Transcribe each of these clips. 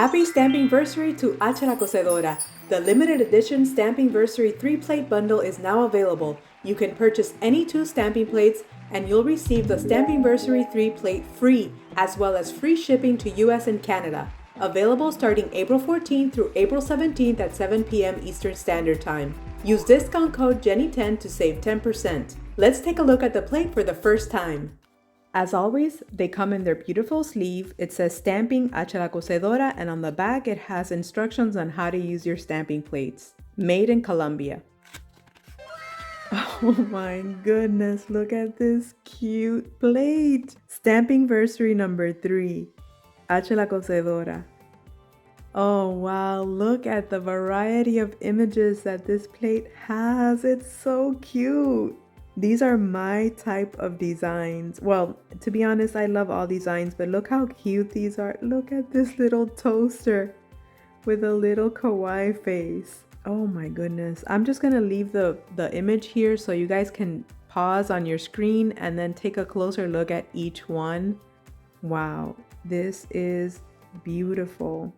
Happy Stamping'Versary to H la Cosedora. The limited edition Stamping'Versary 3-plate bundle is now available. You can purchase any 2 stamping plates and you'll receive the Stamping'Versary 3-plate free, as well as free shipping to US and Canada. Available starting April 14th through April 17th at 7 p.m. Eastern Standard Time. Use discount code Jenny10 to save 10%. Let's take a look at the plate for the first time. As always, they come in their beautiful sleeve. It says Stamping H la Cosedora, and on the back it has instructions on how to use your stamping plates. Made in Colombia. Oh my goodness, look at this cute plate! Stamping'Versary number 3. H la Cosedora. Oh wow, look at the variety of images that this plate has. It's so cute. These are my type of designs. Well, to be honest, I love all designs, but look how cute these are. Look at this little toaster with a little kawaii face. Oh my goodness. I'm just gonna leave the image here so you guys can pause on your screen and then take a closer look at each one. Wow, this is beautiful.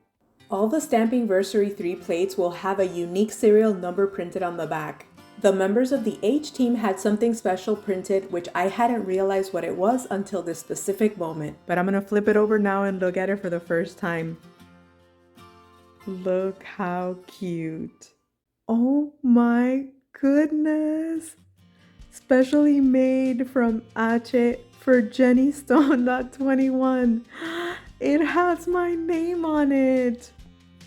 All the Stamping'Versary 3 plates will have a unique serial number printed on the back. The members of the H team had something special printed, which I hadn't realized what it was until this specific moment. But I'm gonna flip it over now and look at it for the first time. Look how cute. Oh my goodness. Specially made from H for Jenny Stone.21. It has my name on it.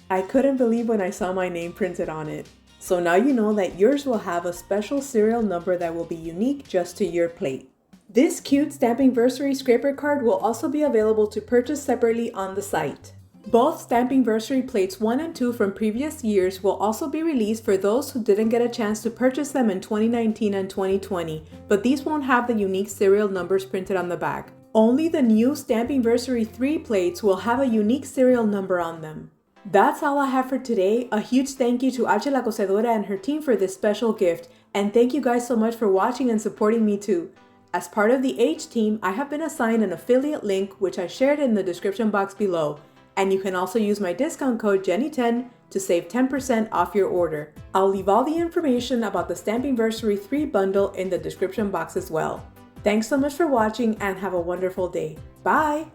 I couldn't believe when I saw my name printed on it. So now you know that yours will have a special serial number that will be unique just to your plate. This cute Stamping'Versary scraper card will also be available to purchase separately on the site. Both Stamping'Versary plates 1 and 2 from previous years will also be released for those who didn't get a chance to purchase them in 2019 and 2020, but these won't have the unique serial numbers printed on the back. Only the new Stamping'Versary 3 plates will have a unique serial number on them. That's all I have for today. A huge thank you to H la Cosedora and her team for this special gift, and thank you guys so much for watching and supporting me too. As part of the H team, I have been assigned an affiliate link which I shared in the description box below, and you can also use my discount code Jenny10 to save 10% off your order. I'll leave all the information about the Stamping'Versary 3 bundle in the description box as well. Thanks so much for watching and have a wonderful day. Bye!